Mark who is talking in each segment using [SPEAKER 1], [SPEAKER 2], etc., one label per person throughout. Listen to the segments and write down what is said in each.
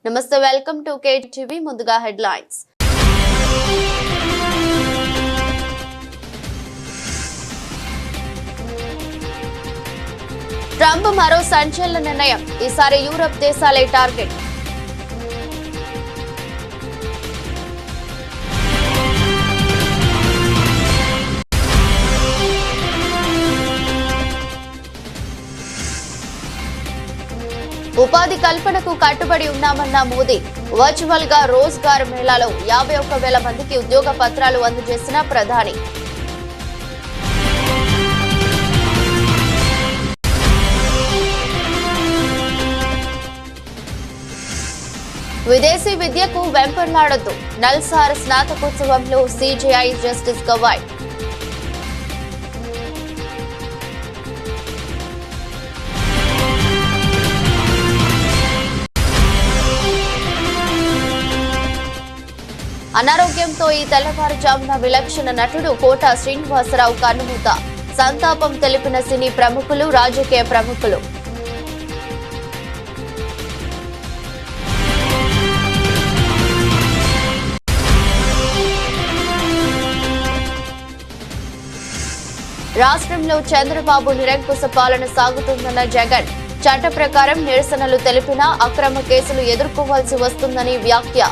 [SPEAKER 1] నమస్తే, welcome to KTV. ముందుగా headlines. Trump మరో సంచలన నిర్ణయం. ఈసారి యూరప్ దేశాలే టార్గెట్. ఉపాధి కల్పనకు కట్టుబడి ఉన్నామన్న మోదీ. వర్చువల్ గా రోజ్గార్ మేళాలో 51,000 మందికి ఉద్యోగ పత్రాలు అందజేసిన ప్రధాని. విదేశీ విద్యకు వెంపర్లాడొద్దు. నల్సార్ స్నాతకోత్సవంలో సిజేఐ జస్టిస్ గవాయ్. అనారోగ్యంతో ఈ తెల్లవారుజామున విలక్షణ నటుడు కోట శ్రీనివాసరావు కన్నుమూత. సంతాపం తెలిపిన సినీ ప్రముఖులు, రాజకీయ ప్రముఖులు. రాష్ట్రంలో చంద్రబాబు నిరంకుశ పాలన సాగుతుందన్న జగన్. చట్ట ప్రకారం నిరసనలు తెలిపినా అక్రమ కేసులు ఎదుర్కోవాల్సి వస్తుందని వ్యాఖ్య.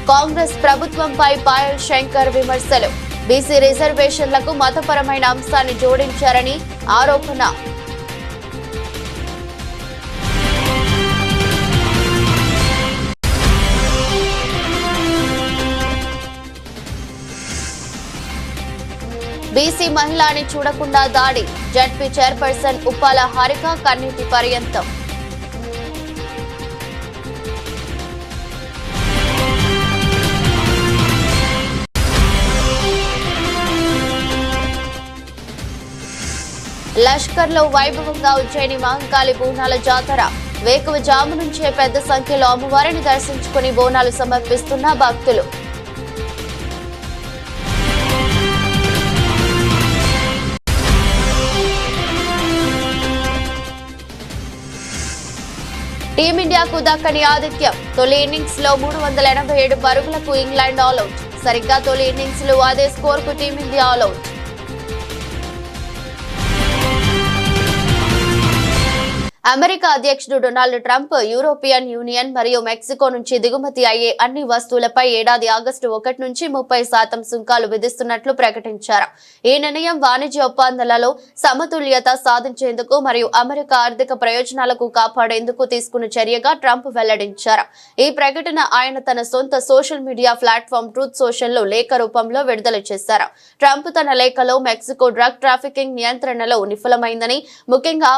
[SPEAKER 1] కాంగ్రెస్ ప్రభుత్వంపై పాయల్ శంకర్ విమర్శలు. బీసీ రిజర్వేషన్లకు మతపరమైన అంశాన్ని జోడించారని ఆరోపణ. బీసీ మహిళని చూడకుండా దాడి. జడ్పీ చైర్పర్సన్ ఉప్పాల హారిక కన్నీటి పర్యంతం. లష్కర్లో వైభవంగా ఉజ్జయిని మహంకాళి బోనాల జాతర. వేకువజాము నుంచే పెద్ద సంఖ్యలో అమ్మవారిని దర్శించుకుని బోనాలు సమర్పిస్తున్న భక్తులు. టీమిండియాకు దక్కని ఆతిథ్యం. తొలి ఇన్నింగ్స్ లో 387 పరుగులకు ఇంగ్లాండ్ ఆల్అౌట్. సరిగ్గా తొలి ఇన్నింగ్స్ లో అదే స్కోర్ కు టీమిండియా ఆల్అౌట్. అమెరికా అధ్యక్షుడు డొనాల్డ్ ట్రంప్ యూరోపియన్ యూనియన్ మరియు మెక్సికో నుంచి దిగుమతి అయ్యే అన్ని వస్తువులపై ఏడాది ఆగస్టు 1 నుంచి 30% సుంకాలు విధిస్తున్నట్లు ప్రకటించారు. ఈ నిర్ణయం వాణిజ్య ఒప్పందాలలో సమతుల్యత సాధించేందుకు మరియు అమెరికా ఆర్థిక ప్రయోజనాలకు కాపాడేందుకు తీసుకున్న చర్యగా ట్రంప్ వెల్లడించారు. ఈ ప్రకటన ఆయన తన సొంత social media platform truth social లో లేఖ రూపంలో విడుదల చేశారు. ట్రంప్ తన లేఖలో మెక్సికో డ్రగ్ ట్రాఫికింగ్ నియంత్రణలో విఫలమైందని, ముఖ్యంగా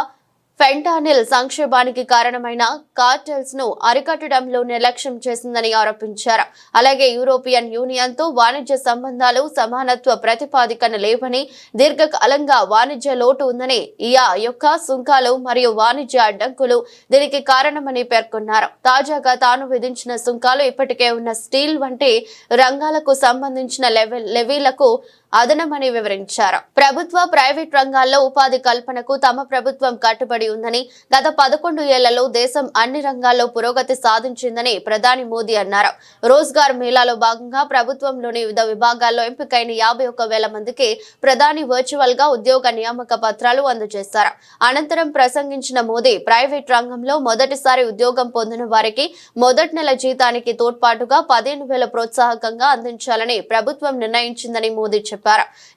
[SPEAKER 1] ఫెంటానిల్ సంక్షోభానికి కారణమైన కార్టెల్స్ ను అరికట్టడంలో నిర్లక్ష్యం చేసిందని ఆరోపించారు. అలాగే యూరోపియన్ యూనియన్ తో వాణిజ్య సంబంధాలు సమానత్వ ప్రతిపాదికన లేవని, దీర్ఘకాలంగా వాణిజ్య లోటు ఉందని, ఈయా యొక్క సుంకాలు మరియు వాణిజ్య అడ్డంకులు దీనికి కారణమని పేర్కొన్నారు. తాజాగా తాను విధించిన సుంకాలు ఇప్పటికే ఉన్న స్టీల్ వంటి రంగాలకు సంబంధించిన లెవీలకు అదనమని వివరించారు. ప్రభుత్వ, ప్రైవేట్ రంగాల్లో ఉపాధి కల్పనకు తమ ప్రభుత్వం కట్టుబడి ఉందని, గత 11 ఏళ్లలో దేశం అన్ని రంగాల్లో పురోగతి సాధించిందని ప్రధాని మోదీ అన్నారు. రోజ్గార్ మేళాలో భాగంగా ప్రభుత్వంలోని వివిధ విభాగాల్లో ఎంపికైన 51,000 మందికి ప్రధాని వర్చువల్ గా ఉద్యోగ నియామక పత్రాలు అందజేశారు. అనంతరం ప్రసంగించిన మోదీ, ప్రైవేట్ రంగంలో మొదటిసారి ఉద్యోగం పొందిన వారికి మొదటి నెల జీతానికి తోడ్పాటుగా 15,000 ప్రోత్సాహకంగా అందించాలని ప్రభుత్వం నిర్ణయించిందని మోదీ చెప్పారు.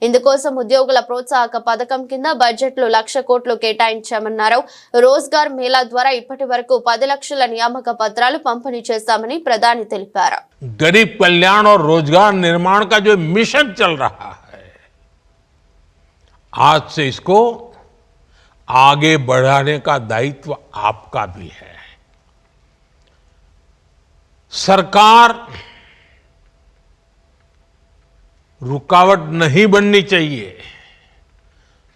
[SPEAKER 1] ఇందుకోసం ఉద్యోగుల ప్రోత్సాహక పథకం కింద బడ్జెట్ లో 1,00,000 కోట్లు కేటాయించామన్నారు. రోజ్గార్ మేళా ద్వారా ఇప్పటి వరకు 10 లక్షల నియామక పత్రాలు పంపిణీ చేశామని ప్రధాని తెలిపారు.
[SPEAKER 2] गरीब कल्याण और रोजगार निर्माण का जो मिशन चल रहा है, आज से इसको आगे बढ़ाने का दायित्व आपका भी है. सरकार रुकावट नहीं बननी चाहिए.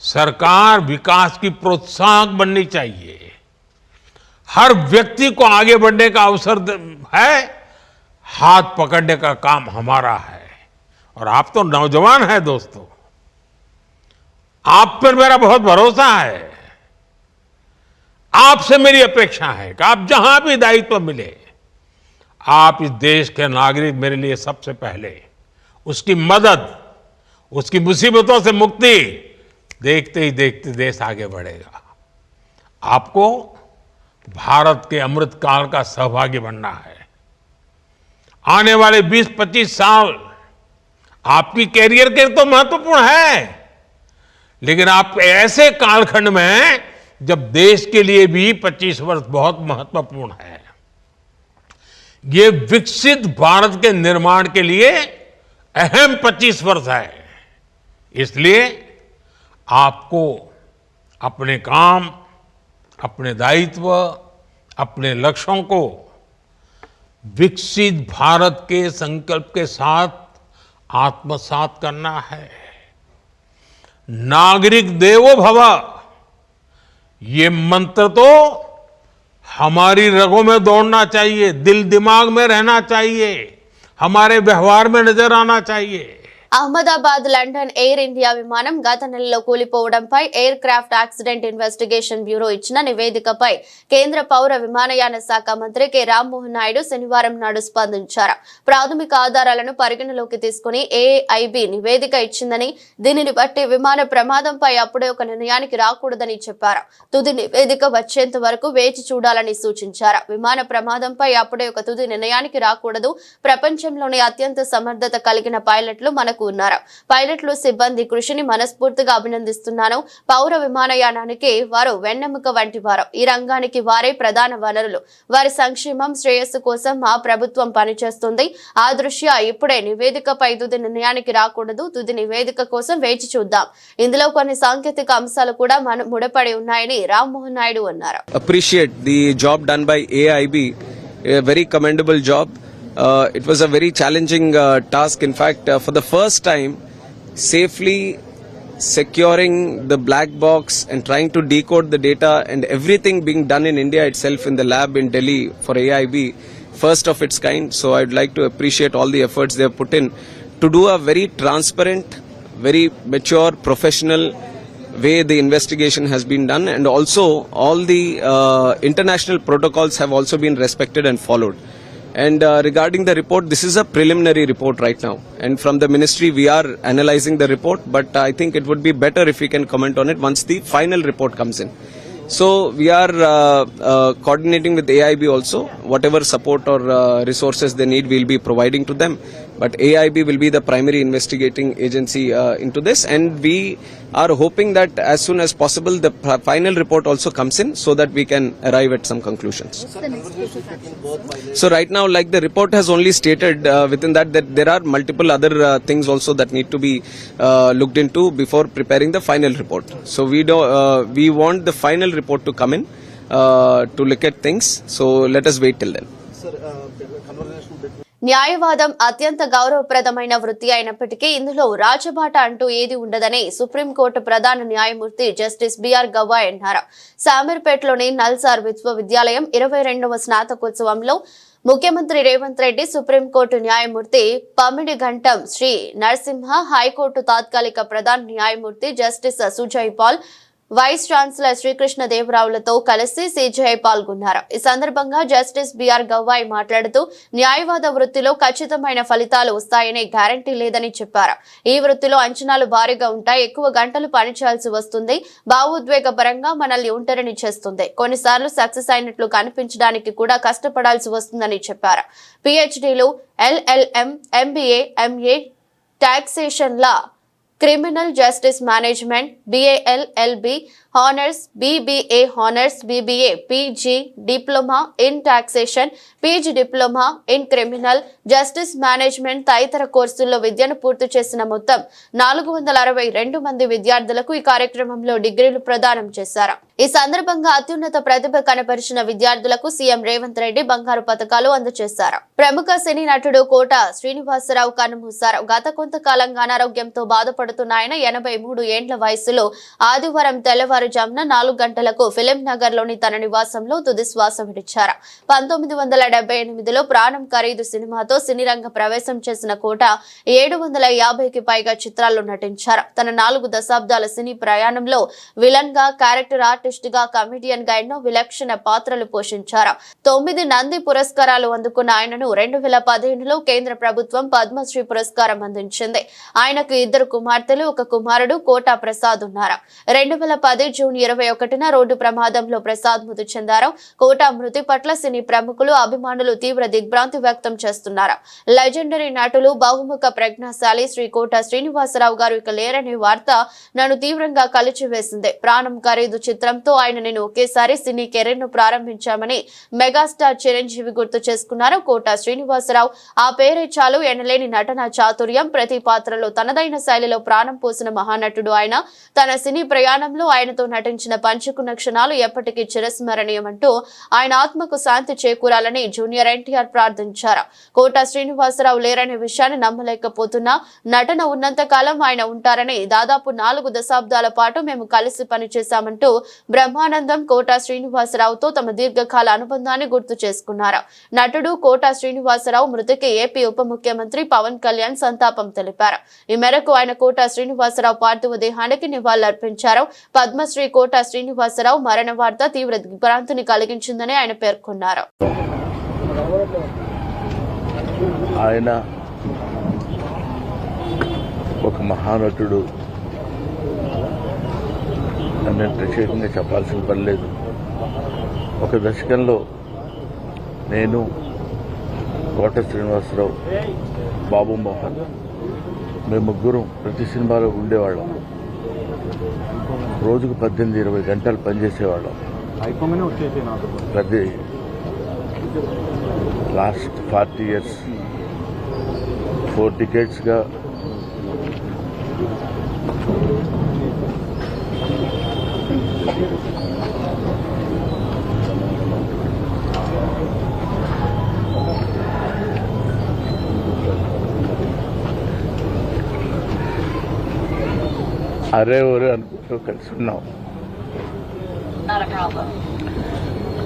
[SPEAKER 2] सरकार विकास की प्रोत्साहक बननी चाहिए. हर व्यक्ति को आगे बढ़ने का अवसर है. हाथ पकड़ने का काम हमारा है और आप तो नौजवान हैं दोस्तों, आप पर मेरा बहुत भरोसा है। आपसे मेरी अपेक्षा है कि आप जहां भी दायित्व मिले, आप इस देश के नागरिक मेरे लिए सबसे पहले उसकी मदद, उसकी मुसीबतों से मुक्ति, देखते ही देखते देश आगे बढ़ेगा। आपको भारत के अमृत काल का सहभागी बनना है। आने वाले 20-25 साल आपकी कैरियर के तो महत्वपूर्ण है, लेकिन आप ऐसे कालखंड में हैं जब देश के लिए भी 25 वर्ष बहुत महत्वपूर्ण है। ये विकसित भारत के निर्माण के लिए अहम 25 वर्ष है। इसलिए आपको अपने काम, अपने दायित्व, अपने लक्ष्यों को विकसित भारत के संकल्प के साथ आत्मसात करना है। नागरिक देवो भव, ये मंत्र तो हमारी रगों में दौड़ना चाहिए, दिल दिमाग में रहना चाहिए, हमारे व्यवहार में नजर आना चाहिए।
[SPEAKER 1] అహ్మదాబాద్ లండన్ ఎయిర్ ఇండియా విమానం గత నెలలో కూలిపోవడంపై aircraft accident investigation bureau ఇచ్చిన నివేదికపై కేంద్ర పౌర విమానయాన శాఖ మంత్రి కె రామ్మోహన్ నాయుడు శనివారం నాడు స్పందించారు. ప్రాథమిక ఆధారాలను పరిగణలోకి తీసుకుని ఏఐబి నివేదిక ఇచ్చిందని, దీనిని బట్టి విమాన ప్రమాదంపై అప్పుడే ఒక నిర్ణయానికి రాకూడదని చెప్పారు. తుది నివేదిక వచ్చేంత వరకు వేచి చూడాలని సూచించారు. విమాన ప్రమాదంపై అప్పుడే ఒక తుది నిర్ణయానికి రాకూడదు. ప్రపంచంలోని అత్యంత సమర్థత కలిగిన పైలట్లు మనకు ఉన్నారు. పైలట్లు సిబ్బంది కృషిని మనస్ఫూర్తిగా అభినందిస్తున్నాను. పౌర విమానయానానికి వారు వెన్నెముక వంటి వారు. ఈ రంగానికి వారే ప్రధాన వనరులు. వారి సంక్షేమం, శ్రేయస్సు కోసం మా ప్రభుత్వం పనిచేస్తుంది. ఆ దృష్ట్యా ఇప్పుడే నివేదికపై తుది నిర్ణయానికి రాకూడదు. తుది నివేదిక కోసం వేచి చూద్దాం. ఇందులో కొన్ని సాంకేతిక అంశాలు కూడా ముడిపడి ఉన్నాయని రామ్మోహన్ నాయుడు అన్నారు.
[SPEAKER 3] Appreciate the job done by AIB, a very commendable job. It was a very challenging task. In fact, for the first time, safely securing the black box and trying to decode the data and everything being done in India itself in the lab in Delhi for AIB, first of its kind. So I'd like to appreciate all the efforts they have put in to do a very transparent, very mature, professional way the investigation has been done, and also all the international protocols have also been respected and followed. And regarding the report, this is a preliminary report right now, and from the ministry we are analyzing the report, but I think it would be better if we can comment on it once the final report comes in. So we are coordinating with AIB also. Whatever support or resources they need, we'll be providing to them. But AIB will be the primary investigating agency into this, and we are hoping that as soon as possible the final report also comes in so that we can arrive at some conclusions. So right now, like the report has only stated within that there are multiple other things also that need to be looked into before preparing the final report. So we want the final report to come in to look at things. So let us wait till then.
[SPEAKER 1] న్యాయవాదం అత్యంత గౌరవప్రదమైన వృత్తి అయినప్పటికీ ఇందులో రాజబాట అంటూ ఏది ఉండదని supreme court ప్రధాన న్యాయమూర్తి జస్టిస్ బిఆర్ గవాయ్ అన్నారు. శామీర్పేటలోని నల్సార్ విశ్వవిద్యాలయం 22వ స్నాతకోత్సవంలో ముఖ్యమంత్రి రేవంత్ రెడ్డి, సుప్రీంకోర్టు న్యాయమూర్తి పమిడి ఘంటం శ్రీ నరసింహ, హైకోర్టు తాత్కాలిక ప్రధాన న్యాయమూర్తి justice Sujoy Paul, vice chancellor శ్రీకృష్ణదేవరావులతో కలిసి సిజేఐ పాల్గొన్నారు. ఈ సందర్భంగా జస్టిస్ బిఆర్ గవాయ్ మాట్లాడుతూ న్యాయవాద వృత్తిలో ఖచ్చితమైన ఫలితాలు వస్తాయనే గ్యారంటీ లేదని చెప్పారు. ఈ వృత్తిలో అంచనాలు భారీగా ఉంటాయి. ఎక్కువ గంటలు పనిచేయాల్సి వస్తుంది. భావోద్వేగపరంగా మనల్ని ఒంటరిని చేస్తుంది. కొన్నిసార్లు సక్సెస్ అయినట్లు కనిపించడానికి కూడా కష్టపడాల్సి వస్తుందని చెప్పారు. పిహెచ్డీలు, LLM, MBA, MA, taxation law, criminal justice management, BALLB honours, BBA honours, BBA, PG diploma in taxation, PG diploma in criminal justice management తదితర కోర్సుల్లో విద్యను పూర్తి చేసిన మొత్తం 462 మంది విద్యార్థులకు ఈ కార్యక్రమంలో డిగ్రీలు ప్రదానం చేశారు. ఈ సందర్భంగా అత్యున్నత ప్రతిభ కనపరిచిన విద్యార్థులకు సీఎం రేవంత్ రెడ్డి బంగారు పతకాలు అందజేశారు. ప్రముఖ సినీ నటుడు కోట శ్రీనివాసరావు కన్నుమూశారు. గత కొంతకాలంగా అనారోగ్యంతో బాధపడుతున్న ఆయన 83 ఏండ్ల వయసులో ఆదివారం తెల్లవారు తెల్లవారుజామున 4 గంటలకు ఫిలిం నగర్ లోని తన నివాసంలో తుది శ్వాస విడిచారు. 1978లో ప్రాణం ఖరీదు సినిమాతో సినీ రంగ ప్రవేశం చేసిన కోట 750కి పైగా చిత్రాల్లో నటించారు. తన 4 దశాబ్దాల సినీ ప్రయాణంలో విలన్ గా, క్యారెక్టర్ ఆర్టిస్ట్ గా, కమెడియన్ గా ఎన్నో విలక్షణ పాత్రలు పోషించారు. 9 నంది పురస్కారాలు అందుకున్న ఆయనను 2015లో కేంద్ర ప్రభుత్వం పద్మశ్రీ పురస్కారం అందించింది. ఆయనకు 2 కుమార్తెలు, 1 కుమారుడు కోటా ప్రసాద్ ఉన్నారు. 2010 జూన్ 21న రోడ్డు ప్రమాదంలో ప్రసాద్ మృతి చెందారు. కోటా మృతి పట్ల సినీ ప్రముఖులు, అభిమానులు తీవ్ర దిగ్భ్రాంతి వ్యక్తం చేస్తున్నారు. లెజెండరీ నటులు, బహుముఖ ప్రజ్ఞాశాలి శ్రీ కోటా శ్రీనివాసరావు గారు ఇక లేరనే వార్త నన్ను తీవ్రంగా కలిచివేసింది. ప్రాణం ఖరీదు చిత్రంతో ఆయన నేను ఒకేసారి సినీ కెరీర్ ను ప్రారంభించామని మెగాస్టార్ చిరంజీవి గుర్తు చేసుకున్నారు. కోటా శ్రీనివాసరావు ఆ పేరే చాలు. ఎనలేని నటన చాతుర్యం, ప్రతి పాత్రలో తనదైన శైలిలో ప్రాణం పోసిన మహానటుడు ఆయన. తన సినీ ప్రయాణంలో ఆయనతో నటించిన పంచుకున్న క్షణాలు ఎప్పటికీ చిరస్మరణీయమంటూ ఆయన ఆత్మకు శాంతి చేకూరాలని జూనియర్ ఎన్టీఆర్ ప్రార్థించారు. కోటా శ్రీనివాసరావు లేరనే విషయాన్ని నమ్మలేకపోతున్నా, నటన ఉన్నంత కాలం ఆయన ఉంటారని, దాదాపు 4 దశాబ్దాల పాటు మేము కలిసి పనిచేశామంటూ బ్రహ్మానందం కోటా శ్రీనివాసరావుతో తమ దీర్ఘకాల అనుబంధాన్ని గుర్తు చేసుకున్నారు. నటుడు కోటా శ్రీనివాసరావు మృతికి ఏపీ ఉప ముఖ్యమంత్రి పవన్ కళ్యాణ్ సంతాపం తెలిపారు. ఈ మేరకు ఆయన కోటా శ్రీనివాసరావు పార్థివ దేహానికి నివాళులర్పించారు. పద్మశ్రీ కోటా శ్రీనివాసరావు మరణ వార్త తీవ్ర దిగ్భ్రాంతిని కలిగించిందని ఆయన పేర్కొన్నారు.
[SPEAKER 4] ఆయన ఒక మహానటుడు అని ప్రత్యేకంగా చెప్పాల్సిన పని లేదు. ఒక దశకంలో నేను, కోట శ్రీనివాసరావు, బాబు మోహన్ మేము ముగ్గురం ప్రతి సినిమాలో ఉండేవాళ్ళం. రోజుకు 18-20 గంటలు పనిచేసేవాళ్ళం. ప్రతి లాస్ట్ 40 years 4 decadesగా అరే ఒరే అనుకుంటూ కలిసి ఉన్నాం.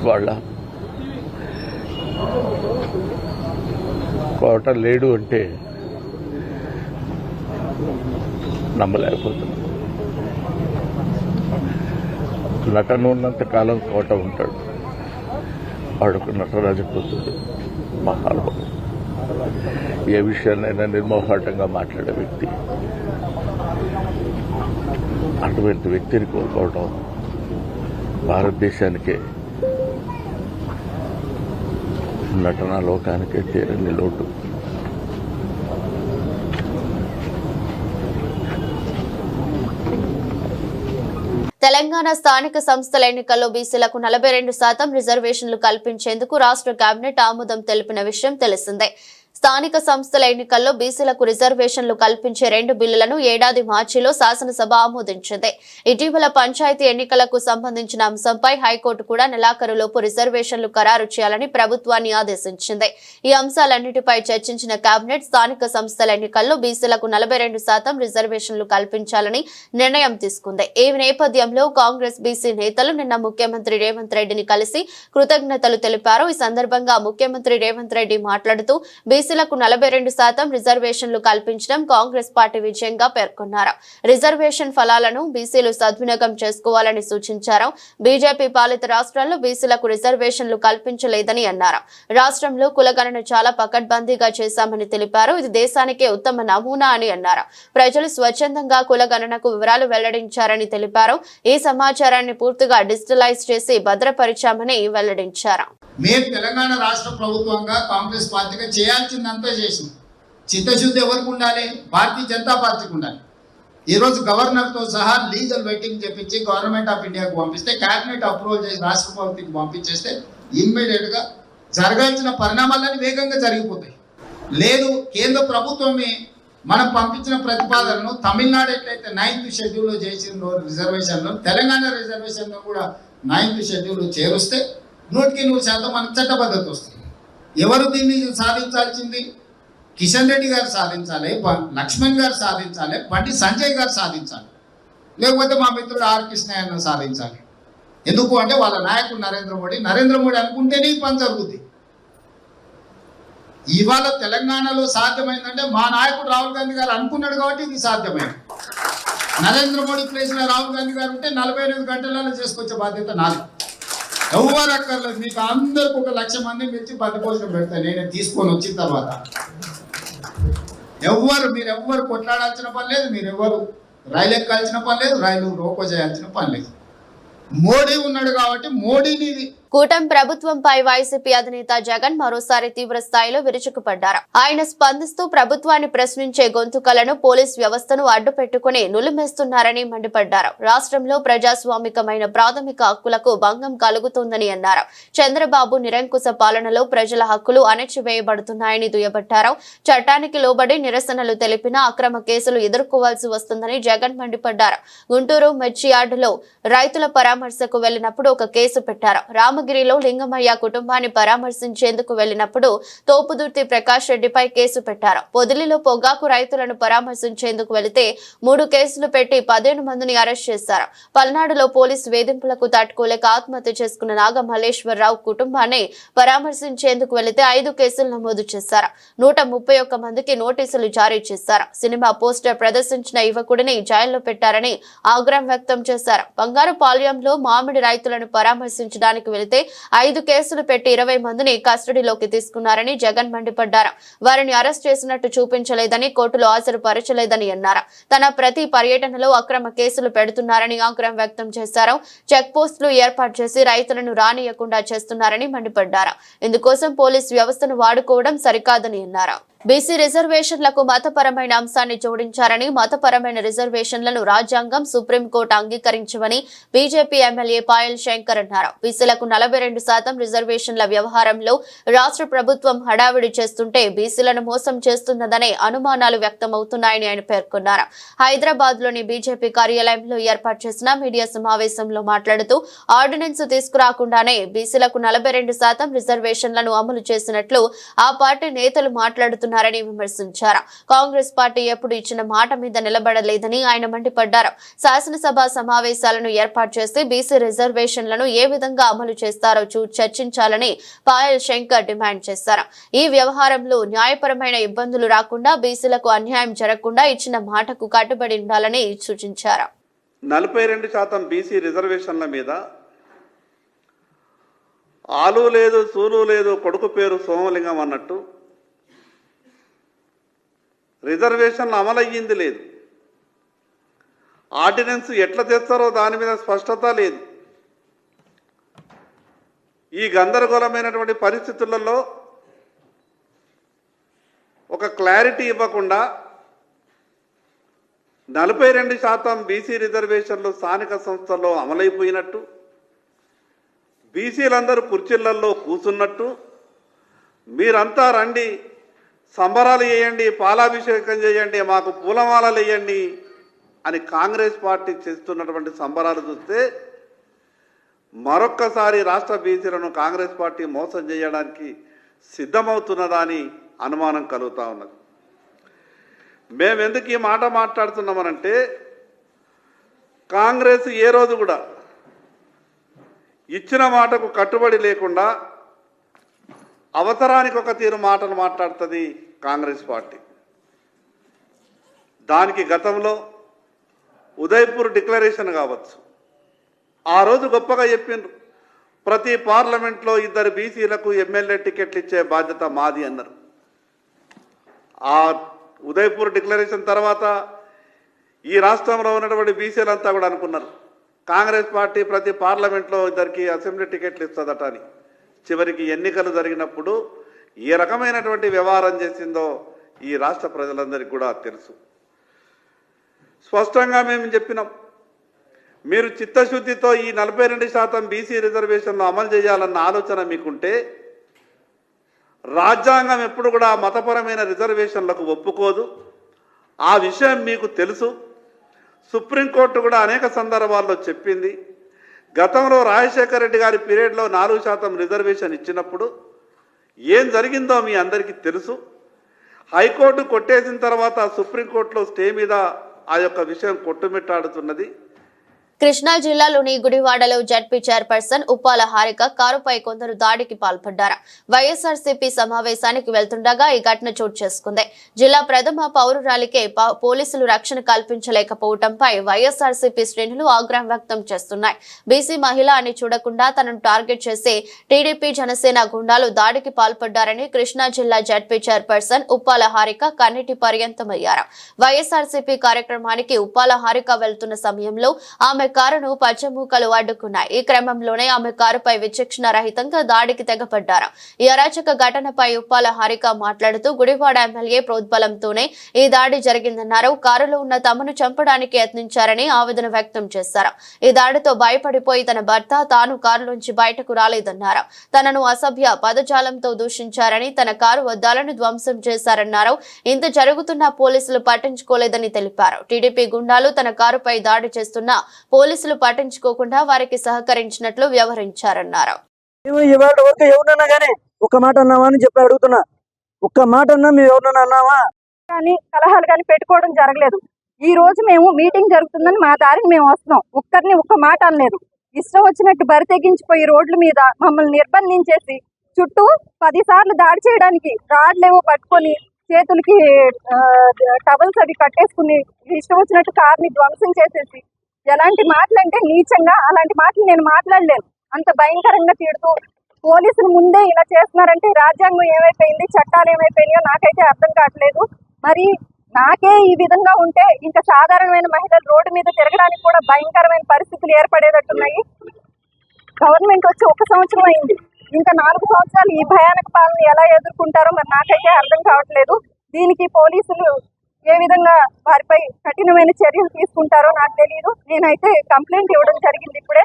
[SPEAKER 4] వాళ్ళ కోట లేడు అంటే నమ్మలేకపోతున్నాం. నటన ఉన్నంత కాలం కోట ఉంటాడు. వాడొక నటరాజపోతుంది, మహానుభావుడు. ఏ విషయాన్నైనా నిర్మోహాటంగా మాట్లాడే వ్యక్తి. అటువంటి వ్యక్తిని కోల్పోవడం భారతదేశానికే, నటనా లోకానికే తీరని లోటు.
[SPEAKER 1] తెలంగాణ స్థానిక సంస్థల ఎన్నికల్లో బీసీలకు 42% రిజర్వేషన్లు కల్పించేందుకు రాష్ట్ర కేబినెట్ ఆమోదం తెలిపిన విషయం తెలిసిందే. స్థానిక సంస్థల ఎన్నికల్లో బీసీలకు రిజర్వేషన్లు కల్పించే 2 బిల్లులను ఏడాది మార్చిలో శాసనసభ ఆమోదించింది. ఇటీవల పంచాయతీ ఎన్నికలకు సంబంధించిన అంశంపై హైకోర్టు కూడా నెలాఖరులోపు రిజర్వేషన్లు ఖరారు చేయాలని ప్రభుత్వాన్ని ఆదేశించింది. ఈ అంశాలన్నిటిపై చర్చించిన కేబినెట్ స్థానిక సంస్థల ఎన్నికల్లో బీసీలకు 42% రిజర్వేషన్లు కల్పించాలని నిర్ణయం తీసుకుంది. ఈ నేపథ్యంలో కాంగ్రెస్ బీసీ నేతలు నిన్న ముఖ్యమంత్రి రేవంత్ రెడ్డిని కలిసి కృతజ్ఞతలు తెలిపారు. ఈ సందర్భంగా ముఖ్యమంత్రి రేవంత్ రెడ్డి మాట్లాడుతూ బీసీలకు 42% రిజర్వేషన్లు కల్పించడం కాంగ్రెస్ పార్టీ విజయంగా పేర్కొన్నారు. రిజర్వేషన్ ఫలాలను బీసీలు సద్వినియోగం చేసుకోవాలని సూచించారు. బీజేపీ పాలిత రాష్ట్రాల్లో బీసీలకు రిజర్వేషన్లు కల్పించలేదని అన్నారు. రాష్ట్రంలో కులగణన చాలా పకడ్బందీగా చేశామని తెలిపారు. ఇది దేశానికే ఉత్తమ నమూనా అని అన్నారు. ప్రజలు స్వచ్ఛందంగా కులగణనకు వివరాలు వెల్లడించారని తెలిపారు. ఈ సమాచారాన్ని పూర్తిగా డిజిటలైజ్ చేసి భద్రపరిచామని వెల్లడించారు.
[SPEAKER 5] మేము తెలంగాణ రాష్ట్ర ప్రభుత్వంగా కాంగ్రెస్ పార్టీగా చేయాల్సిందంతా చేసినాం. చిత్తశుద్ధి ఎవరికి ఉండాలి? భారతీయ జనతా పార్టీకి ఉండాలి. ఈరోజు గవర్నర్తో సహా లీగల్ వెయిటింగ్ చెప్పించి గవర్నమెంట్ ఆఫ్ ఇండియాకు పంపిస్తే, క్యాబినెట్ అప్రూవల్ చేసి రాష్ట్ర ప్రభుత్వానికి పంపించేస్తే ఇమ్మీడియట్గా జరగాల్సిన పరిణామాలన్నీ వేగంగా జరిగిపోతాయి. లేదు, కేంద్ర ప్రభుత్వమే మనం పంపించిన ప్రతిపాదనను తమిళనాడు ఎట్లయితే 9th షెడ్యూల్లో చేసిన రిజర్వేషన్లో, తెలంగాణ రిజర్వేషన్లో కూడా 9th షెడ్యూల్లో చేరుస్తే 100% మనకు చట్టబద్ధత వస్తుంది. ఎవరు దీన్ని సాధించాల్సింది? కిషన్ రెడ్డి గారు సాధించాలి, లక్ష్మణ్ గారు సాధించాలి, బండి సంజయ్ గారు సాధించాలి. లేకపోతే మా మిత్రుడు ఆర్ కృష్ణయ్యను సాధించాలి. ఎందుకు అంటే వాళ్ళ నాయకుడు నరేంద్ర మోడీ అనుకుంటేనే ఈ పని జరుగుతుంది. ఇవాళ తెలంగాణలో సాధ్యమైందంటే మా నాయకుడు రాహుల్ గాంధీ గారు అనుకున్నాడు కాబట్టి ఇది సాధ్యమైంది. నరేంద్ర మోడీ ప్లేస్లో రాహుల్ గాంధీ గారు ఉంటే 48 గంటలలో చేసుకొచ్చే బాధ్యత నాది. ఎవరు అక్కర్లేదు, మీకు అందరికి 1,00,000 మంది పిలిచి భోజనం పెడతాను నేనే తీసుకొని వచ్చిన తర్వాత. మీరెవ్వరు కొట్లాడాల్సిన పని లేదు, మీరెవ్వరు రైలు ఎక్కాల్సిన పని లేదు, రైలు రోకో చేయాల్సిన పని లేదు. మోడీ ఉన్నాడు కాబట్టి మోడీని
[SPEAKER 1] కూటమి ప్రభుత్వంపై వైసీపీ అధినేత జగన్ మరోసారి తీవ్ర స్థాయిలో విరుచుకుపడ్డారు. ఆయన స్పందిస్తూ ప్రభుత్వాన్ని ప్రశ్నించే గొంతుకలను పోలీస్ వ్యవస్థను అడ్డు పెట్టుకుని నులిమేస్తున్నారని మండిపడ్డారు. రాష్ట్రంలో ప్రజాస్వామికమైన ప్రాథమిక హక్కులకు భంగం కలుగుతుందని అన్నారు. చంద్రబాబు నిరంకుశ పాలనలో ప్రజల హక్కులు అణచివేయబడుతున్నాయని దుయ్యబట్టారు. చట్టానికి లోబడి నిరసనలు తెలిపిన అక్రమ కేసులు ఎదుర్కోవాల్సి వస్తుందని జగన్ మండిపడ్డారు. గుంటూరు మెర్చియార్డులో రైతుల పరామర్శకు వెళ్లినప్పుడు ఒక కేసు పెట్టారు. రామగిరిలో లింగమయ్య కుటుంబాన్ని పరామర్శించేందుకు వెళ్లినప్పుడు తోపుదుర్తి ప్రకాష్ రెడ్డిపై కేసు పెట్టారు. పొదిలిలో పొగాకు రైతులను పరామర్శించేందుకు వెళితే 3 కేసులు పెట్టి 15 మందిని అరెస్ట్ చేశారు. పల్నాడులో పోలీసు వేధింపులకు తట్టుకోలేక ఆత్మహత్య చేసుకున్న నాగ మల్లేశ్వరరావు కుటుంబాన్ని పరామర్శించేందుకు వెళితే 5 కేసులు నమోదు చేశారు. 131 మందికి నోటీసులు జారీ చేశారు. సినిమా పోస్టర్ ప్రదర్శించిన యువకుడిని జైల్లో పెట్టారని ఆగ్రహం వ్యక్తం చేశారు. బంగారుపాళ్యంలో మామిడి రైతులను పరామర్శించడానికి వెళితే 5 కేసులు పెట్టి 20 మందిని కస్టడీలోకి తీసుకున్నారని జగన్ మండిపడ్డారు. వారిని అరెస్ట్ చేసినట్టు చూపించలేదని, కోర్టులో హాజరుపరచలేదని అన్నారు. తన ప్రతి పర్యటనలో అక్రమ కేసులు పెడుతున్నారని ఆగ్రహం వ్యక్తం చేశారు. చెక్ పోస్టులు ఏర్పాటు చేసి రైతులను రానియకుండా చేస్తున్నారని మండిపడ్డారు. ఇందుకోసం పోలీస్ వ్యవస్థను వాడుకోవడం సరికాదని అన్నారు. బీసీ రిజర్వేషన్లకు మతపరమైన అంశాన్ని జోడించారని, మతపరమైన రిజర్వేషన్లను రాజ్యాంగం, సుప్రీంకోర్టు అంగీకరించవని బీజేపీ ఎమ్మెల్యే పాయల్ శంకర్ అన్నారు. బీసీలకు 42% రిజర్వేషన్ల వ్యవహారంలో రాష్ట్ర ప్రభుత్వం హడావిడి చేస్తుంటే బీసీలను మోసం చేస్తున్నదనే అనుమానాలు వ్యక్తమవుతున్నాయని ఆయన పేర్కొన్నారు. హైదరాబాద్ లోని బీజేపీ కార్యాలయంలో ఏర్పాటు చేసిన మీడియా సమావేశంలో మాట్లాడుతూ ఆర్డినెన్స్ తీసుకురాకుండానే బీసీలకు 42% రిజర్వేషన్లను అమలు చేసినట్లు ఆ పార్టీ నేతలు మాట్లాడుతున్నారు విమర్శించారు. కాంగ్రెస్ పార్టీ ఎప్పుడు ఇచ్చిన మాట మీద నిలబడలేదని ఆయన మండిపడ్డారు. శాసనసభ సమావేశాలను ఏర్పాటు చేసి బీసీ రిజర్వేషన్లను ఏ విధంగా అమలు చేస్తారో చర్చించాలని పాయల్ శంకర్ డిమాండ్ చేశారు. ఈ వ్యవహారంలో న్యాయపరమైన ఇబ్బందులు రాకుండా, బీసీలకు అన్యాయం జరగకుండా ఇచ్చిన మాటకు కట్టుబడి ఉండాలని సూచించారు.
[SPEAKER 6] 42% బీసీ రిజర్వేషన్ల మీద ఆలు లేదు, సూలు లేదు, కొడుకు పేరు సోమలింగం అన్నట్టు రిజర్వేషన్లు అమలయ్యింది లేదు. ఆర్డినెన్స్ ఎట్లా తెస్తారో దాని మీద స్పష్టత లేదు. ఈ గందరగోళమైనటువంటి పరిస్థితులలో ఒక క్లారిటీ ఇవ్వకుండా 42% బీసీ రిజర్వేషన్లు స్థానిక సంస్థల్లో అమలైపోయినట్టు, బీసీలందరూ కుర్చీలలో కూర్చున్నట్టు, మీరంతా రండి, సంబరాలు చేయండి, పాలాభిషేకం చేయండి, మాకు పూలమాలలు వేయండి అని కాంగ్రెస్ పార్టీ చేస్తున్నటువంటి సంబరాలు చూస్తే మరొక్కసారి రాష్ట్ర బీసీలను కాంగ్రెస్ పార్టీ మోసం చేయడానికి సిద్ధమవుతున్నదా అని అనుమానం కలుగుతూ ఉన్నది. మేము ఎందుకు ఈ మాట మాట్లాడుతున్నామనంటే, కాంగ్రెస్ ఏ రోజు కూడా ఇచ్చిన మాటకు కట్టుబడి లేకుండా అవసరానికి ఒక తీరు మాటలు మాట్లాడుతుంది కాంగ్రెస్ పార్టీ. దానికి గతంలో ఉదయపూర్ డిక్లరేషన్ కావచ్చు, ఆ రోజు గొప్పగా చెప్పిండ్రు, ప్రతి పార్లమెంట్లో 2 బీసీలకు ఎమ్మెల్యే టికెట్లు ఇచ్చే బాధ్యత మాది అన్నారు. ఆ ఉదయపూర్ డిక్లరేషన్ తర్వాత ఈ రాష్ట్రంలో ఉన్నటువంటి బీసీలంతా కూడా అనుకున్నారు కాంగ్రెస్ పార్టీ ప్రతి పార్లమెంట్లో 2కి అసెంబ్లీ టికెట్లు ఇస్తుందట అని. చివరికి ఎన్నికలు జరిగినప్పుడు ఏ రకమైనటువంటి వ్యవహారం చేసిందో ఈ రాష్ట్ర ప్రజలందరికీ కూడా తెలుసు. స్పష్టంగా మేము చెప్పినాం, మీరు చిత్తశుద్ధితో ఈ 42% బీసీ రిజర్వేషన్లు అమలు చేయాలన్న ఆలోచన మీకుంటే, రాజ్యాంగం ఎప్పుడు కూడా మతపరమైన రిజర్వేషన్లకు ఒప్పుకోదు. ఆ విషయం మీకు తెలుసు. సుప్రీంకోర్టు కూడా అనేక సందర్భాల్లో చెప్పింది. గతంలో రాజశేఖర రెడ్డి గారి పీరియడ్లో 4% రిజర్వేషన్ ఇచ్చినప్పుడు ఏం జరిగిందో మీ అందరికీ తెలుసు. హైకోర్టు కొట్టేసిన తర్వాత సుప్రీంకోర్టులో స్టే మీద ఆ యొక్క విషయం కొట్టుమిట్టాడుతున్నది.
[SPEAKER 1] కృష్ణా జిల్లాలోని గుడివాడలో జడ్పీ చైర్పర్సన్ ఉప్పాల హారిక కారుపై కొందరు దాడికి పాల్పడ్డారు. వైఎస్ఆర్సీపీ సమావేశానికి వెళ్తుండగా ఈ ఘటన చోటు చేసుకుంది. జిల్లా ప్రథమ పౌరురాలికే పోలీసులు రక్షణ కల్పించలేకపోవడంపై వైఎస్ఆర్సీపీ శ్రేణులు ఆగ్రహం వ్యక్తం చేస్తున్నాయి. బీసీ మహిళ అని చూడకుండా తనను టార్గెట్ చేసి టీడీపీ జనసేన గుండాలు దాడికి పాల్పడ్డారని కృష్ణా జిల్లా జడ్పీ చైర్పర్సన్ ఉప్పాల హారిక కన్నీటి పర్యంతమయ్యారు. వైఎస్ఆర్సీపీ కార్యక్రమానికి ఉప్పాల హారిక వెళ్తున్న సమయంలో ఆమె కారును పచ్చమూకలు అడ్డుకున్నాయి. ఈ క్రమంలోనే ఆమె కారుపై విచక్షణ రహితంగా దాడికి తెగపడ్డారు. ఈ అరాచక ఘటనపై ఉప్పాల హారిక మాట్లాడుతూ గుడివాడ ఎమ్మెల్యే ప్రోద్బలంతోనే ఈ దాడి జరిగిందన్నారు. కారులో ఉన్న తమను చంపడానికి యత్నించారని ఆవేదన వ్యక్తం చేశారు. ఈ దాడితో భయపడిపోయి తన భర్త తాను కారులోంచి బయటకు రాలేదన్నారు. తనను అసభ్య పదజాలంతో దూషించారని, తన కారు అద్దాలను ధ్వంసం చేశారన్నారు. ఇంత జరుగుతున్నా పోలీసులు పట్టించుకోలేదని తెలిపారు. టీడీపీ గుండాలు తన కారుపై దాడి చేస్తున్నా పోలీసులు పట్టించుకోకుండా వారికి సహకరించినట్లు వ్యవహరించారన్నారు.
[SPEAKER 7] ఇవాళ వరకు ఎవరన్నా గానీ ఒక్క మాట అన్నావా అని చెప్పి అడుగుతున్నా. ఒక్క మాట అన్నా మేము ఎవరన్నా అన్నావా
[SPEAKER 8] కానీ కలహాలు కానీ పెట్టుకోవడం జరగలేదు. ఈ రోజు మేము మీటింగ్ జరుగుతుందని మా దారిని మేము వస్తున్నాం. ఒక్కరిని ఒక్క మాట అనలేదు. ఇష్టం వచ్చినట్టు బరి తెగించిపోయి రోడ్ల మీద మమ్మల్ని నిర్బంధించేసి చుట్టూ 10 సార్లు దాడి చేయడానికి రాడ్లేవో పట్టుకొని చేతులకి టవల్స్ అవి కట్టేసుకుని ఇష్టం వచ్చినట్టు కార్ని ధ్వంసం చేసేసి ఎలాంటి మాటలు అంటే నీచంగా అలాంటి మాటలు నేను మాట్లాడలేను. అంత భయంకరంగా తిడుతూ పోలీసులు ముందే ఇలా చేస్తున్నారంటే రాజ్యాంగం ఏమైపోయింది, చట్టాలు ఏమైపోయినాయో నాకైతే అర్థం కావట్లేదు. మరి నాకే ఈ విధంగా ఉంటే ఇంకా సాధారణమైన మహిళలు రోడ్డు మీద తిరగడానికి కూడా భయంకరమైన పరిస్థితులు ఏర్పడేటట్టున్నాయి. గవర్నమెంట్ వచ్చి 1 సంవత్సరం అయింది. ఇంకా 4 సంవత్సరాలు ఈ భయానక పాలన ఎలా ఎదుర్కొంటారో మరి నాకైతే అర్థం కావట్లేదు. దీనికి పోలీసులు ఏ విధంగా వారిపై కఠినమైన చర్యలు తీసుకుంటారో నాకు తెలియదు. నేనైతే కంప్లైంట్ ఇవ్వడం జరిగింది ఇప్పుడే.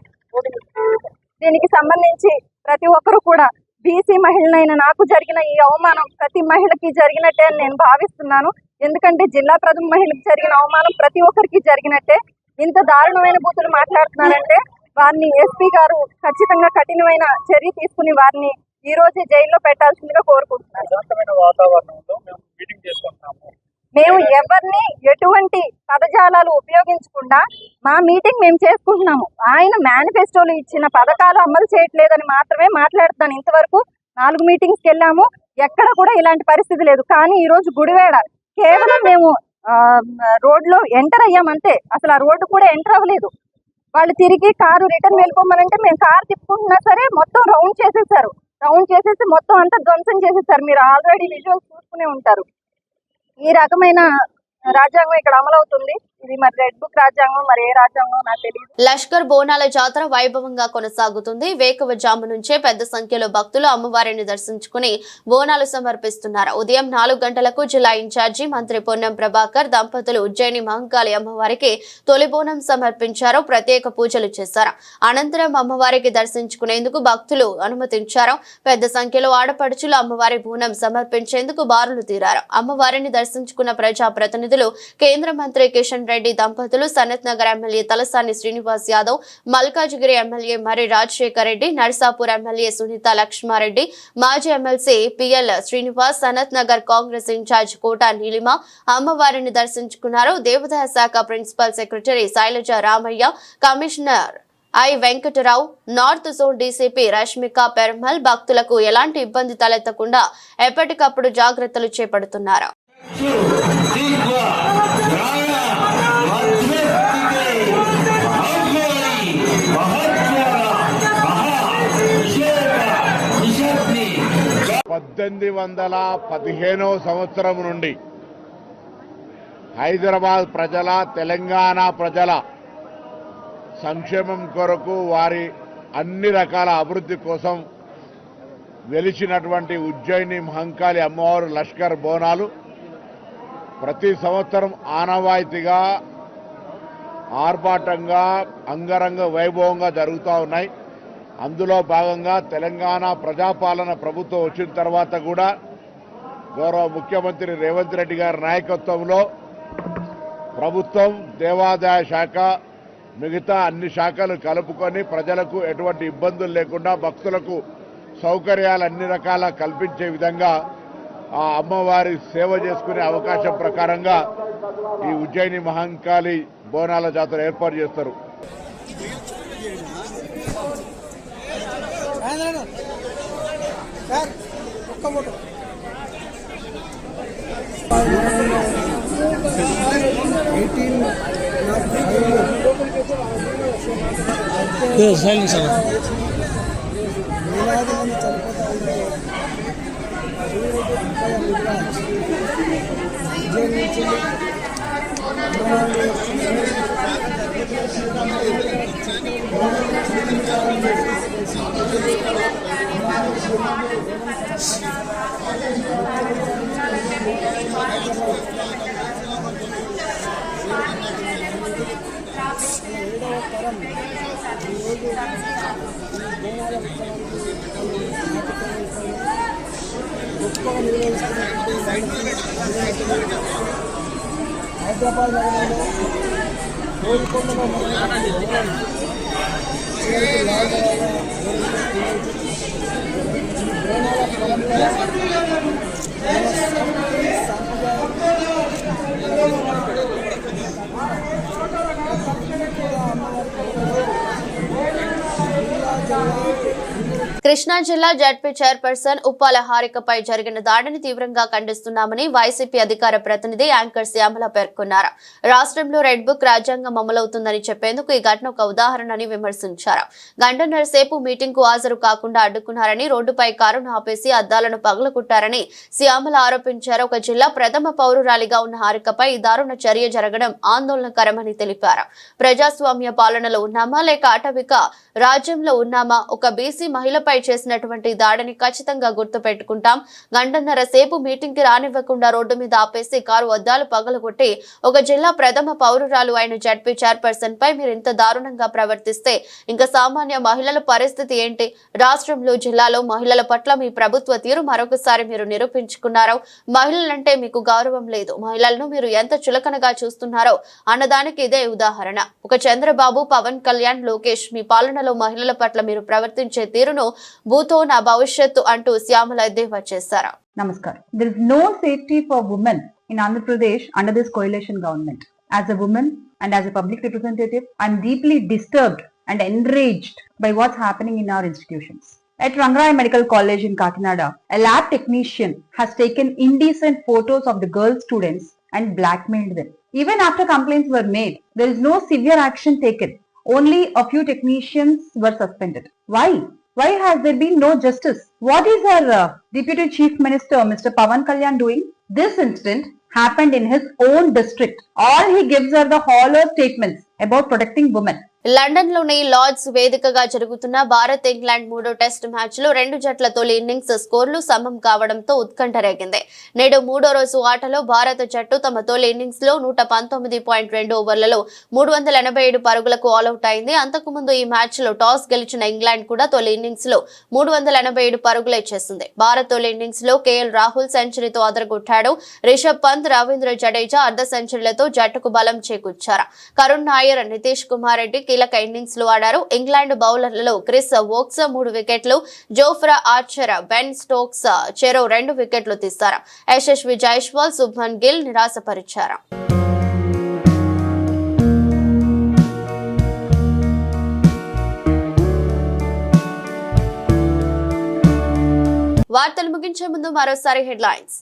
[SPEAKER 8] దీనికి సంబంధించి ప్రతి ఒక్కరూ కూడా బీసీ మహిళనైన నాకు జరిగిన ఈ అవమానం ప్రతి మహిళకి జరిగినట్టే అని నేను భావిస్తున్నాను. ఎందుకంటే జిల్లా ప్రథమ మహిళకి జరిగిన అవమానం ప్రతి ఒక్కరికి జరిగినట్టే. ఇంత దారుణమైన బూతులు మాట్లాడుతున్నారంటే వారిని ఎస్పీ గారు ఖచ్చితంగా కఠినమైన చర్య తీసుకుని వారిని ఈ రోజే జైల్లో పెట్టాల్సిందిగా కోరుకుంటున్నాను. మేము ఎవరిని ఎటువంటి పదజాలాలు ఉపయోగించకుండా మా మీటింగ్ మేము చేసుకుంటున్నాము. ఆయన మేనిఫెస్టోలో ఇచ్చిన పథకాలు అమలు చేయట్లేదని మాత్రమే మాట్లాడుతున్నాను. ఇంతవరకు 4 మీటింగ్స్కి వెళ్ళాము, ఎక్కడ కూడా ఇలాంటి పరిస్థితి లేదు. కానీ ఈ రోజు గుడివాడ కేవలం మేము రోడ్లో ఎంటర్ అయ్యామంతే. అసలు ఆ రోడ్డు కూడా ఎంటర్ అవ్వలేదు. వాళ్ళు తిరిగి కారు రిటర్న్ వెళ్ళిపోమనంటే మేము కారు తిప్పుకుంటున్నా సరే మొత్తం రౌండ్ చేసేసారు. రౌండ్ చేసేసి మొత్తం అంతా ధ్వంసం చేసేసారు. మీరు ఆల్రెడీ విజువల్స్ చూసుకునే ఉంటారు. ఈ రకమైన రాజ్యాంగం ఇక్కడ అమలవుతుంది. ఇది మరి రెడ్ బుక్ రాజ్యాంగం, మరి ఏ రాజ్యాంగం నాకు తెలియదు.
[SPEAKER 1] లష్కర్ బోనాల జాతర వైభవంగా కొనసాగుతుంది. వేకువజాము నుంచే పెద్ద సంఖ్యలో భక్తులు అమ్మవారిని దర్శించుకుని బోనాలు సమర్పిస్తున్నారు. ఉదయం 4 గంటలకు జిల్లా ఇన్ఛార్జి మంత్రి పొన్నం ప్రభాకర్ దంపతులు ఉజ్జయిని మహంకాళి అమ్మవారికి తొలి బోనం సమర్పించారు. ప్రత్యేక పూజలు చేశారు. అనంతరం అమ్మవారికి దర్శించుకునేందుకు భక్తులు అనుమతించారు. పెద్ద సంఖ్యలో ఆడపడుచులు అమ్మవారి బోనం సమర్పించేందుకు బారులు తీరారు. అమ్మవారిని దర్శించుకున్న ప్రజాప్రతినిధులు కేంద్ర మంత్రి కిషన్ రెడ్డి దంపతులు, Sanath Nagar MLA Talasani Srinivas Yadav, Malkajgiri MLA Marri Rajasekhar Reddy, Narsapur MLA Sunitha Laxma Reddy, మాజీ MLC PL Srinivas, Sanath Nagar Congress in-charge Kota Neelima అమ్మవారిని దర్శించుకున్నారు. దేవాదాయ శాఖ principal secretary Shailaja Ramaiah, commissioner I Venkata Rao, north zone DCP Rashmika Perumal భక్తులకు ఎలాంటి ఇబ్బంది తలెత్తకుండా ఎప్పటికప్పుడు జాగ్రత్తలు చేపడుతున్నారు.
[SPEAKER 9] సంవత్సరం నుండి హైదరాబాద్ ప్రజల, తెలంగాణ ప్రజల సంక్షేమం కొరకు, వారి అన్ని రకాల అభివృద్ధి కోసం వెలిచినటువంటి ఉజ్జయిని మహంకాళి అమ్మవారు లష్కర్ బోనాలు ప్రతి సంవత్సరం ఆనవాయితీగా ఆర్భాటంగా అంగరంగ వైభవంగా జరుగుతూ ఉన్నాయి. అందులో భాగంగా తెలంగాణ ప్రజాపాలన ప్రభుత్వం వచ్చిన తర్వాత కూడా గౌరవ ముఖ్యమంత్రి రేవంత్ రెడ్డి గారి నాయకత్వంలో ప్రభుత్వం, దేవాదాయ శాఖ, మిగతా అన్ని శాఖలు కలుపుకొని ప్రజలకు ఎటువంటి ఇబ్బందులు లేకుండా భక్తులకు సౌకర్యాలు అన్ని రకాల కల్పించే విధంగా ఆ అమ్మవారి సేవ చేసుకునే అవకాశం ప్రకారంగా ఈ ఉజ్జయిని మహంకాళి బోనాల జాతర ఏర్పాటు చేస్తారు.
[SPEAKER 7] హైదరాబాద్ నగరంలో కోరుకొండలో
[SPEAKER 1] కృష్ణా జిల్లా జడ్పీ చైర్పర్సన్ ఉప్పాల హారికపై జరిగిన దాడిని తీవ్రంగా ఖండిస్తున్నామని వైసీపీ అధికార ప్రతినిధి యాంకర్ శ్యామల పేర్కొన్నారు. రాష్ట్రంలో రెడ్ బుక్ రాజ్యాంగం అమలవుతుందని చెప్పేందుకు ఈ ఘటన ఒక ఉదాహరణని విమర్శించారు. గంటన్నర సేపు మీటింగ్ కు హాజరు కాకుండా అడ్డుకున్నారని, రోడ్డుపై కారును ఆపేసి అద్దాలను పగలగొట్టారని శ్యామల ఆరోపించారు. ఒక జిల్లా ప్రథమ పౌరురాలిగా ఉన్న హారికపై ఈ దారుణ చర్య జరగడం ఆందోళనకరమని తెలిపారు. ప్రజాస్వామ్య పాలనలో ఉన్నామా లేక అటవిక రాజ్యంలో ఉన్నామా? ఒక బీసీ మహిళపై చేసినటువంటి దాడిని ఖచ్చితంగా గుర్తు పెట్టుకుంటాం. గంటన్నర సేపు మీటింగ్ కి రానివ్వకుండా రోడ్డు మీద ఆపేసి కారు అద్దాలు పగలగొట్టి ఒక జిల్లా ప్రథమ పౌరురాలు అయిన జడ్పీ చైర్పర్సన్ పై మీరు ఇంత దారుణంగా ప్రవర్తిస్తే ఇంకా సామాన్య మహిళల పరిస్థితి ఏంటి? రాష్ట్రంలో జిల్లాలో మహిళల పట్ల మీ ప్రభుత్వ తీరు మరొకసారి మీరు నిరూపించుకున్నారు. మహిళలంటే మీకు గౌరవం లేదు, మహిళలను మీరు ఎంత చులకనగా చూస్తున్నారో అన్నదానికి ఇదే ఉదాహరణ. ఒక చంద్రబాబు, పవన్ కళ్యాణ్, లోకేష్ మీ పాలనలో మహిళల పట్ల మీరు ప్రవర్తించే తీరును భూతో నా భవిష్యత్తు అంటూ శ్యామల ఎద్దేవా చేశారు.
[SPEAKER 10] Namaskar. There is no safety for women in Andhra Pradesh under this coalition government. As a woman and as a public representative, I am deeply disturbed and enraged by what's happening in our institutions. At Rangaraya Medical College in Kakinada, a lab technician has taken indecent photos of the girl students and blackmailed them. Even after complaints were made, there is no severe action taken. Only a few technicians were suspended. Why? Why has there been no justice? What is our Deputy Chief Minister, Mr. Pavan Kalyan, doing? This incident happened in his own district. All he gives are the hollow statements about protecting women.
[SPEAKER 1] London లోని Lord's వేదికగా జరుగుతున్న Bharat England 3వ test match లో రెండు జట్ల తొలి innings స్కోర్లు సమం కావడంతో ఉత్కంఠ రేగింది. నేడు 3వ రోజు ఆటలో భారత జట్టు తమ తొలి ఇన్నింగ్స్ లో 119.2 ఓవర్లలో 387 పరుగులకు ఆల్అౌట్ అయింది. అంతకుముందు ఈ మ్యాచ్ లో టాస్ గెలిచిన ఇంగ్లాండ్ కూడా తొలి ఇన్నింగ్స్ లో 387 పరుగులే చేసింది. భారత్ తొలి ఇన్నింగ్స్ లో కేఎల్ రాహుల్ సెంచరీతో అదరగొట్టాడు. రిషబ్ పంత్, రవీంద్ర జడేజా అర్ధ సెంచరీలతో జట్టుకు బలం చేకూర్చారు. కరుణ్ నాయర్, నితీష్ కుమార్ రెడ్డి కీలక ఇన్నింగ్స్ లో ఆడారు. ఇంగ్లాండ్ బౌలర్లలో క్రిస్ వోక్స్ 3 వికెట్లు, జోఫ్రా ఆర్చర్, బెన్ స్టోక్స్ చెరో 2 వికెట్లు తీశారు. యశస్వి జైస్వాల్, శుభ్మన్ గిల్ నిరాశపరిచారు. వార్తలు ముగించే ముందు మరోసారి హెడ్లైన్స్.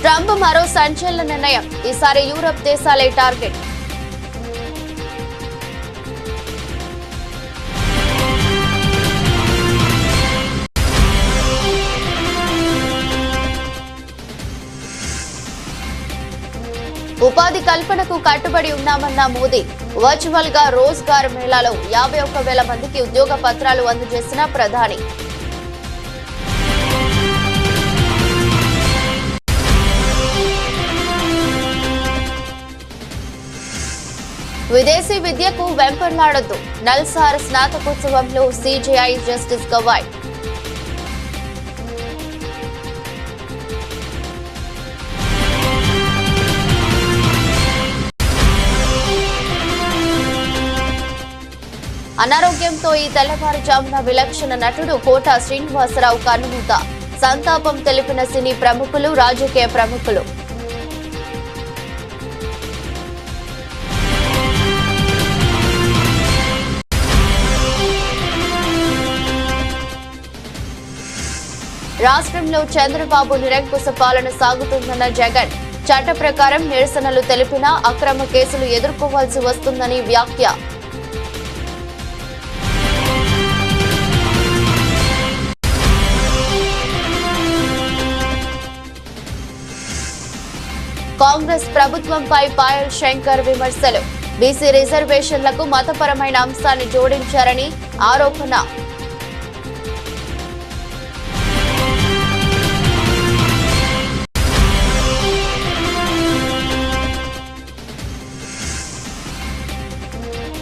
[SPEAKER 1] ట్రంప్ మరో సంచలన నిర్ణయం, ఈసారి యూరప్ దేశాలే టార్గెట్. ఉపాధి కల్పనకు కట్టుబడి ఉన్నామన్న మోదీ. వర్చువల్ గా రోజ్గార్ మేళాలో 51,000 మందికి ఉద్యోగ పత్రాలు అందజేసిన ప్రధాని. విదేశీ విద్యకు వెంపర్లాడొద్దు, నల్సార్ స్నాతకోత్సవంలో సిజేఐ జస్టిస్ గవాయ్. అనారోగ్యంతో ఈ తెల్లవారుజామున విలక్షణ నటుడు కోట శ్రీనివాసరావు కన్నుమూత. సంతాపం తెలిపిన సినీ ప్రముఖులు, రాజకీయ ప్రముఖులు. రాష్ట్రంలో చంద్రబాబు నిరంకుశ పాలన సాగుతుందన్న జగన్. చట్ట ప్రకారం నిరసనలు తెలిపినా అక్రమ కేసులు ఎదుర్కోవాల్సి వస్తుందని వ్యాఖ్య. కాంగ్రెస్ ప్రభుత్వంపై పాయల్ శంకర్ విమర్శలు. బీసీ రిజర్వేషన్లకు మతపరమైన అంశాన్ని జోడించారని ఆరోపణ.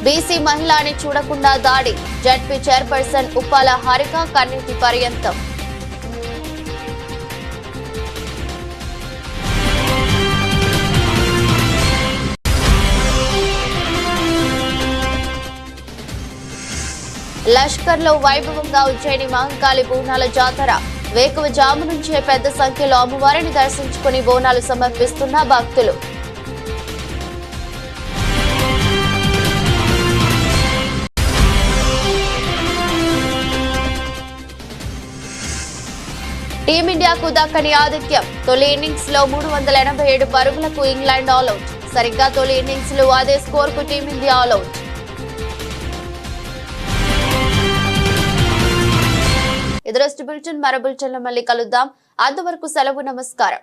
[SPEAKER 1] బీసీ మహిళని చూడకుండా దాడి. జడ్పీ చైర్పర్సన్ ఉప్పాల హారిక కన్నీటి పర్యంతం. లష్కర్లో వైభవంగా ఉజ్జయిని మహంకాళి బోనాల జాతర. వేకువజాము నుంచే పెద్ద సంఖ్యలో అమ్మవారిని దర్శించుకుని బోనాలు సమర్పిస్తున్న భక్తులు. టీమిండియాకు దక్కని ఆధిక్యం. తొలి ఇన్నింగ్స్ లో 387 పరుగులకు ఇంగ్లాండ్ ఆల్అౌట్. సరిగ్గా తొలి ఇన్నింగ్స్ లో అదే స్కోర్ కు టీమిండియా ఆల్అౌట్. ఇది బులెటిన్. మరో బులెటిన్ లో మళ్ళీ కలుద్దాం. అంతవరకు సెలవు. నమస్కారం.